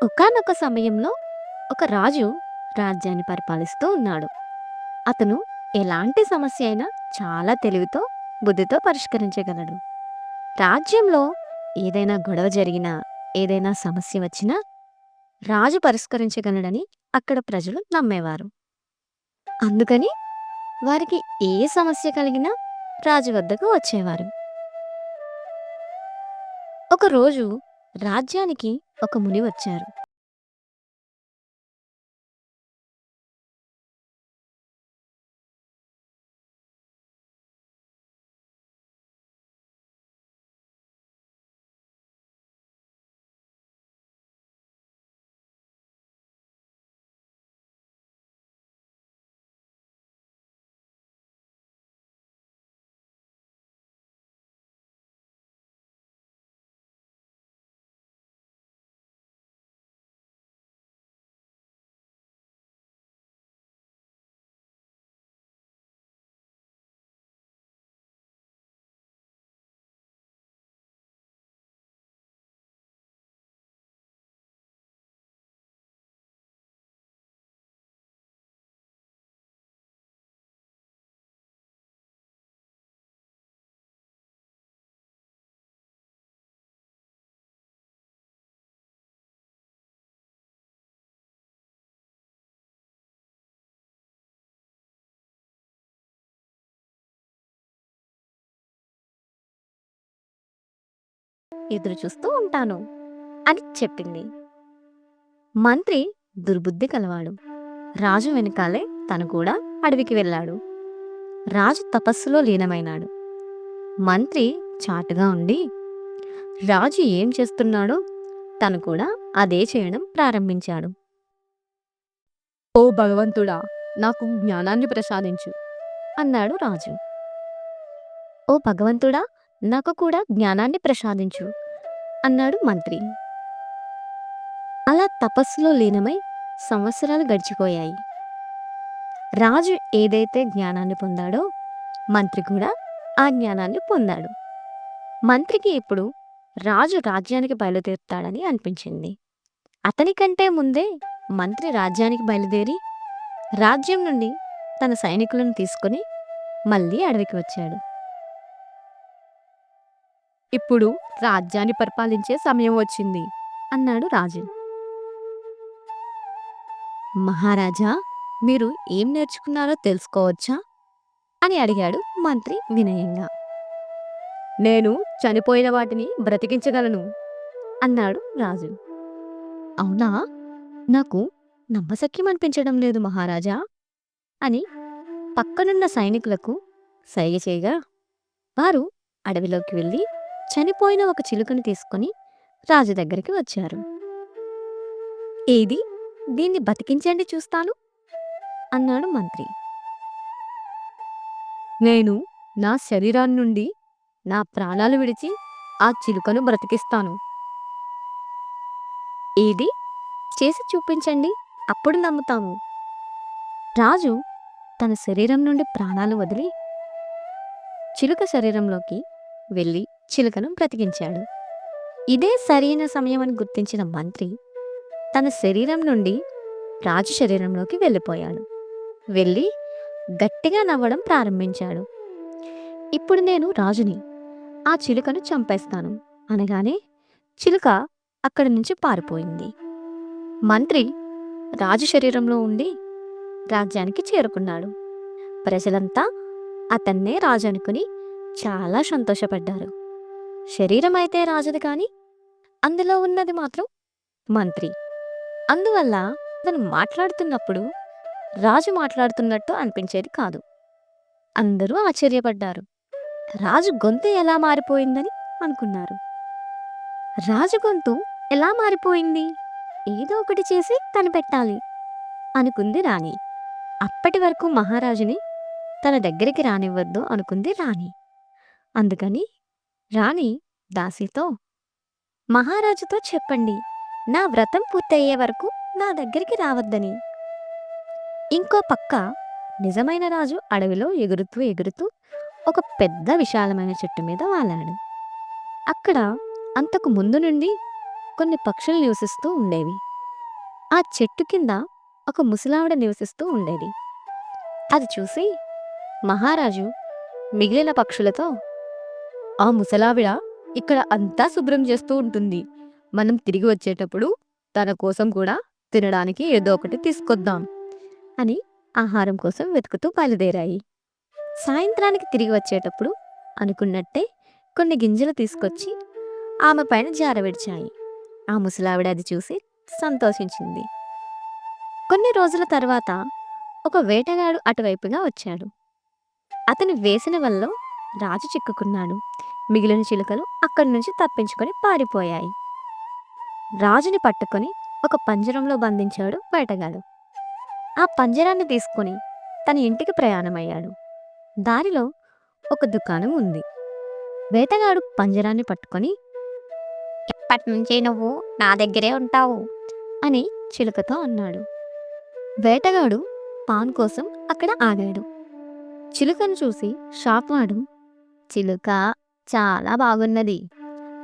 ఒకానొక సమయంలో ఒక రాజు రాజ్యాన్ని పరిపాలిస్తూ ఉన్నాడు. అతను ఎలాంటి సమస్య అయినా చాలా తెలివితో, బుద్ధితో పరిష్కరించగలడు. రాజ్యంలో ఏదైనా గొడవ జరిగినా, ఏదైనా సమస్య వచ్చినా రాజు పరిష్కరించగలడని అక్కడ ప్రజలు నమ్మేవారు. అందుకని వారికి ఏ సమస్య కలిగినా రాజు వద్దకు వచ్చేవారు. ఒకరోజు రాజ్యానికి ఒక ముని వచ్చారు. ఎదురు చూస్తూ ఉంటాను అని చెప్పింది. మంత్రి దుర్బుద్ధి కలవాడు. రాజు వెనకాలే తను కూడా అడవికి వెళ్ళాడు. రాజు తపస్సులో లీనమైనాడు. మంత్రి చాటుగా ఉండి రాజు ఏం చేస్తున్నాడో తను కూడా అదే చేయడం ప్రారంభించాడు. ఓ భగవంతుడా, నాకు జ్ఞానాన్ని ప్రసాదించు. అన్నాడు రాజు. ఓ భగవంతుడా, నాకు కూడా జ్ఞానాన్ని ప్రసాదించు అన్నాడు మంత్రి. అలా తపస్సులో లీనమై సంవత్సరాలు గడిచిపోయాయి. రాజు ఏదైతే జ్ఞానాన్ని పొందాడో మంత్రి కూడా ఆ జ్ఞానాన్ని పొందాడు. మంత్రికి ఇప్పుడు రాజు రాజ్యానికి బయలుదేరుతాడని అనిపించింది. అతనికంటే ముందే మంత్రి రాజ్యానికి బయలుదేరి రాజ్యం నుండి తన సైనికులను తీసుకొని మళ్ళీ అడవికి వచ్చాడు. ఇప్పుడు రాజ్యాన్ని పరిపాలించే సమయం వచ్చింది అన్నాడు రాజు. మహారాజా, మీరు ఏం నేర్చుకున్నారో తెలుసుకోవచ్చా అని అడిగాడు మంత్రి వినయంగా. నేను చనిపోయిన వాటిని బ్రతికించగలను అన్నాడు రాజు. అవునా, నాకు నమ్మశక్యం అనిపించడం లేదు మహారాజా అని పక్కనున్న సైనికులకు సైగ చేయగా వారు అడవిలోకి వెళ్ళి చనిపోయిన ఒక చిలుకను తీసుకొని రాజు దగ్గరికి వచ్చారు. ఏది, దీన్ని బతికించండి చూస్తాను అన్నాడు మంత్రి. నేను నా శరీరాన్ని నుండి నా ప్రాణాలు విడిచి ఆ చిలుకను బ్రతికిస్తాను. ఏది, చేసి చూపించండి, అప్పుడు నమ్ముతాము. రాజు తన శరీరం నుండి ప్రాణాలు వదిలి చిలుక శరీరంలోకి వెళ్ళి చిలుకను బ్రతికించాడు. ఇదే సరైన సమయం అని గుర్తించిన మంత్రి తన శరీరం నుండి రాజు శరీరంలోకి వెళ్ళిపోయాడు. వెళ్ళి గట్టిగా నవ్వడం ప్రారంభించాడు. ఇప్పుడు నేను రాజుని, ఆ చిలుకను చంపేస్తాను అనగానే చిలుక అక్కడి నుంచి పారిపోయింది. మంత్రి రాజు శరీరంలో ఉండి రాజ్యానికి చేరుకున్నాడు. ప్రజలంతా అతన్నే రాజు అనుకుని చాలా సంతోషపడ్డారు. శరీరం అయితే రాజుది కానీ అందులో ఉన్నది మాత్రం మంత్రి. అందువల్ల అతను మాట్లాడుతున్నప్పుడు రాజు మాట్లాడుతున్నట్టు అనిపించేది కాదు. అందరూ ఆశ్చర్యపడ్డారు. రాజు గొంతు ఎలా మారిపోయిందని అనుకున్నారు. రాజు గొంతు ఎలా మారిపోయింది? ఏదో ఒకటి చేసి కనిపెట్టాలి అనుకుంది రాణి. అప్పటి వరకు మహారాజుని తన దగ్గరికి రానివ్వద్దు అనుకుంది రాణి. అందుకని రాణి దాసితో, మహారాజుతో చెప్పండి, నా వ్రతం పూర్తయ్యే వరకు నా దగ్గరికి రావద్దని. ఇంకో పక్క నిజమైన రాజు అడవిలో ఎగురుతూ ఎగురుతూ ఒక పెద్ద విశాలమైన చెట్టు మీద వాలాడు. అక్కడ అంతకు ముందు నుండి కొన్ని పక్షులు నివసిస్తూ ఉండేవి. ఆ చెట్టు కింద ఒక ముసలావిడ నివసిస్తూ ఉండేది. అది చూసి మహారాజు మిగిలిన పక్షులతో, ఆ ముసలావిడ ఇక్కడ అంతా శుభ్రం చేస్తూ ఉంటుంది. మనం తిరిగి వచ్చేటప్పుడు తన కోసం కూడా తినడానికి ఏదో ఒకటి తీసుకొద్దాం అని ఆహారం కోసం వెతుకుతూ బయలుదేరాయి. సాయంత్రానికి తిరిగి వచ్చేటప్పుడు అనుకున్నట్టే కొన్ని గింజలు తీసుకొచ్చి ఆమె పైన జారవిడిచాయి. ఆ ముసలావిడ అది చూసి సంతోషించింది. కొన్ని రోజుల తర్వాత ఒక వేటగాడు అటువైపుగా వచ్చాడు. అతను వేసిన వలలో రాజు చిక్కుకున్నాడు. మిగిలిన చిలుకలు అక్కడి నుంచి తప్పించుకొని పారిపోయాయి. రాజుని పట్టుకొని ఒక పంజరంలో బంధించాడు వేటగాడు. ఆ పంజరాన్ని తీసుకొని తన ఇంటికి ప్రయాణమయ్యాడు. దారిలో ఒక దుకాణం ఉంది. వేటగాడు పంజరాన్ని పట్టుకొని, "ఎప్పటి నుంచి నువ్వు నా దగ్గరే ఉంటావు?" అని చిలుకతో అన్నాడు. వేటగాడు పాన్ కోసం అక్కడ ఆగాడు. చిలుకను చూసి షాప్వాడు, "చిలుక చాలా బాగున్నది"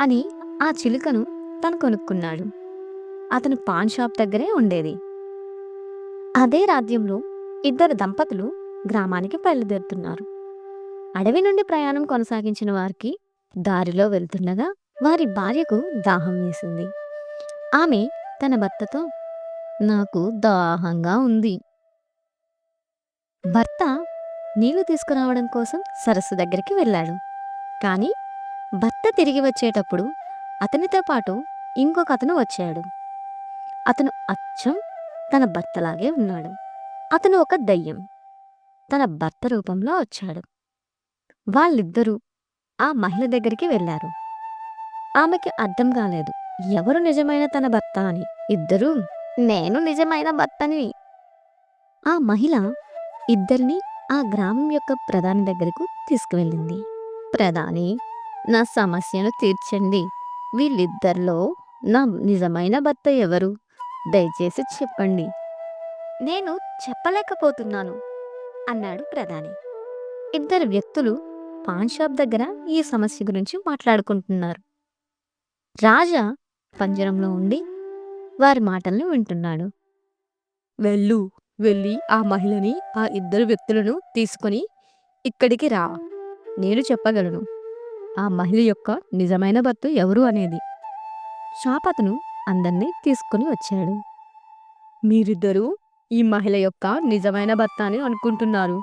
అని ఆ చిలుకను తను కొనుక్కున్నాడు. అతను పాన్ షాప్ దగ్గరే ఉండేది. అదే రాజ్యంలో ఇద్దరు దంపతులు గ్రామానికి బయలుదేరుతున్నారు. అడవి నుండి ప్రయాణం కొనసాగించిన వారికి దారిలో వెళ్తుండగా వారి భార్యకు దాహం వేసింది. ఆమె తన భర్తతో, "నాకు దాహంగా ఉంది." భర్త నీళ్లు తీసుకురావడం కోసం సరస్సు దగ్గరికి వెళ్ళాడు. కానీ భర్త తిరిగి వచ్చేటప్పుడు అతనితో పాటు ఇంకొక అతను వచ్చాడు. అతను అచ్చం తన భర్తలాగే ఉన్నాడు. అతను ఒక దయ్యం. తన భర్త రూపంలో వచ్చాడు. వాళ్ళిద్దరూ ఆ మహిళ దగ్గరికి వెళ్ళారు. ఆమెకి అర్థం కాలేదు ఎవరు నిజమైన తన భర్త అని. ఇద్దరూ, "నేను నిజమైన భర్తని." ఆ మహిళ ఇద్దరిని ఆ గ్రామం యొక్క ప్రధాని దగ్గరకు తీసుకువెళ్ళింది. "ప్రధాని, నా సమస్యను తీర్చండి. వీళ్ళిద్దరిలో నా నిజమైన భర్త ఎవరు? దయచేసి చెప్పండి." "నేను చెప్పలేకపోతున్నాను" అన్నాడు ప్రధాని. ఇద్దరు వ్యక్తులు పాన్ షాప్ దగ్గర ఈ సమస్య గురించి మాట్లాడుకుంటున్నారు. రాజా పంజరంలో ఉండి వారి మాటలను వింటున్నాడు. వెళ్ళి ఆ మహిళని ఆ ఇద్దరు వ్యక్తులను తీసుకొని ఇక్కడికి రా. నేను చెప్పగలను ఆ మహిళ యొక్క నిజమైన భర్త ఎవరు అనేది. షాప్ అతను అందరినీ తీసుకుని వచ్చాడు. మీరిద్దరూ ఈ మహిళ యొక్క నిజమైన భర్త అని అనుకుంటున్నారు.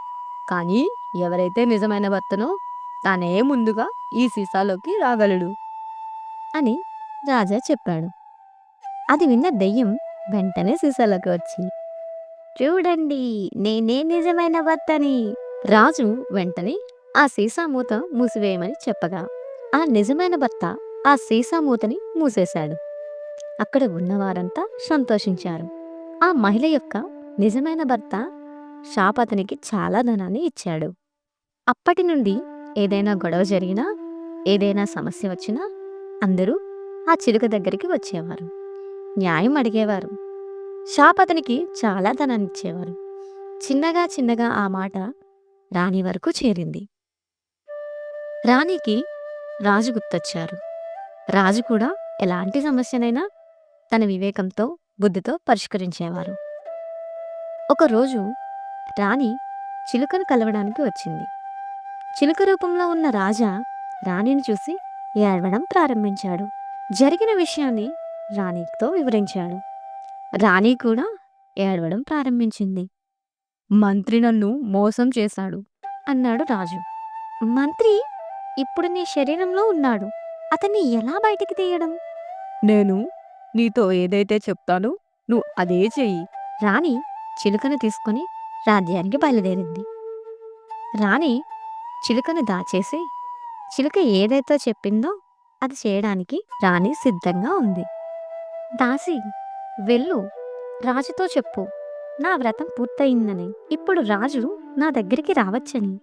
కానీ ఎవరైతే నిజమైన భర్తనో తానే ముందుగా ఈ సీసాలోకి రాగలడు అని రాజా చెప్పాడు. అది విన్న దెయ్యం వెంటనే సీసాలోకి వచ్చి, "చూడండి, నేనే నిజమైన భర్తని." రాజు వెంటనే ఆ సీసా మూత మూసివేయమని చెప్పగా ఆ నిజమైన భర్త ఆ సీసా మూతని మూసేశాడు. అక్కడ ఉన్నవారంతా సంతోషించారు. ఆ మహిళ యొక్క నిజమైన భర్త షాప్ అతనికి చాలా ధనాన్ని ఇచ్చాడు. అప్పటి నుండి ఏదైనా గొడవ జరిగినా, ఏదైనా సమస్య వచ్చినా అందరూ ఆ చిలుక దగ్గరికి వచ్చేవారు. న్యాయం అడిగేవారు. షాప్ అతనికి చాలా ధనాన్ని ఇచ్చేవారు. చిన్నగా చిన్నగా ఆ మాట రాణి వరకు చేరింది. రాణికి రాజు గుర్తొచ్చారు. రాజు కూడా ఎలాంటి సమస్యనైనా తన వివేకంతో, బుద్ధితో పరిష్కరించేవారు. ఒకరోజు రాణి చిలుకను కలవడానికి వచ్చింది. చిలుక రూపంలో ఉన్న రాజా రాణిని చూసి ఏడవడం ప్రారంభించాడు. జరిగిన విషయాన్ని రాణితో వివరించాడు. రాణి కూడా ఏడవడం ప్రారంభించింది. మంత్రి నన్ను మోసం చేశాడు అన్నాడు రాజు. "మంత్రి ఇప్పుడు నీ శరీరంలో ఉన్నాడు. అతన్ని ఎలా బయటికి తీయడం?" నేను నీతో ఏదైతే చెప్తానో నువ్వు అదే చెయ్యి. రాణి చిలుకను తీసుకుని రాజ్యానికి బయలుదేరింది. రాణి చిలుకను దాచేసి చిలుక ఏదైతే చెప్పిందో అది చేయడానికి రాణి సిద్ధంగా ఉంది. "దాసి, వెళ్ళు, రాజుతో చెప్పు నా వ్రతం పూర్తయిందని, ఇప్పుడు రాజు నా దగ్గరికి రావచ్చని."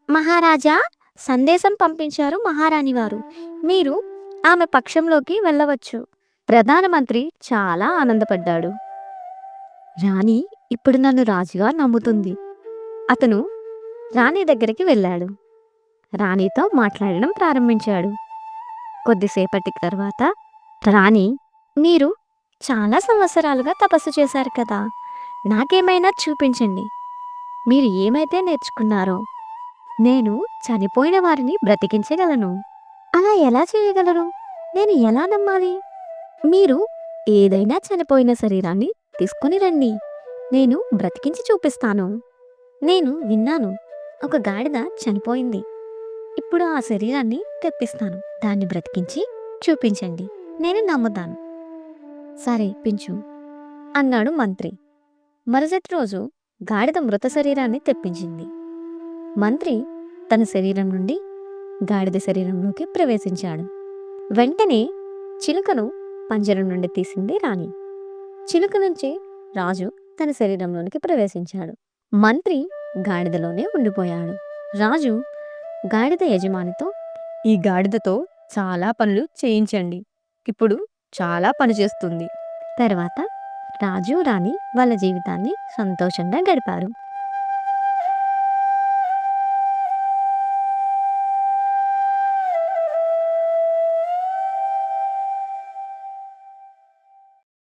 "మహారాజా, సందేశం పంపించారు మహారాణి వారు. మీరు ఆమె పక్షంలోకి వెళ్ళవచ్చు." ప్రధానమంత్రి చాలా ఆనందపడ్డాడు. రాణి ఇప్పుడు నన్ను రాజుగా నమ్ముతుంది. అతను రాణి దగ్గరికి వెళ్ళాడు. రాణితో మాట్లాడడం ప్రారంభించాడు. కొద్దిసేపటి తర్వాత రాణి, "మీరు చాలా సంవత్సరాలుగా తపస్సు చేశారు కదా! నాకేమైనా చూపించండి. మీరు ఏమైతే నేర్చుకున్నారో. నేను చనిపోయిన వారిని బ్రతికించగలను. అలా ఎలా చేయగలరు? నేను ఎలా నమ్మాలి? మీరు ఏదైనా చనిపోయిన శరీరాన్ని తీసుకొని రండి. నేను బ్రతికించి చూపిస్తాను. నేను విన్నాను. ఒక గాడిద చనిపోయింది. ఇప్పుడు ఆ శరీరాన్ని తెప్పిస్తాను. దాన్ని బ్రతికించి చూపించండి. నేను నమ్ముతాను. సరే పించు అన్నాడు మంత్రి. మరుసటి రోజు గాడిద మృత శరీరాన్ని తెప్పించింది. మంత్రి తన శరీరం నుండి గాడిద శరీరంలోకి ప్రవేశించాడు. వెంటనే చిలుకను పంజరం నుండి తీసింది రాణి. చిలుక నుంచి రాజు తన శరీరంలోనికి ప్రవేశించాడు. మంత్రి గాడిదలోనే ఉండిపోయాడు. రాజు గాడిద యజమానితో, ఈ గాడిదతో చాలా పనులు చేయించండి. ఇప్పుడు చాలా పని చేస్తుంది. తర్వాత రాజు రాణి వాళ్ళ జీవితాన్ని సంతోషంగా గడిపారు.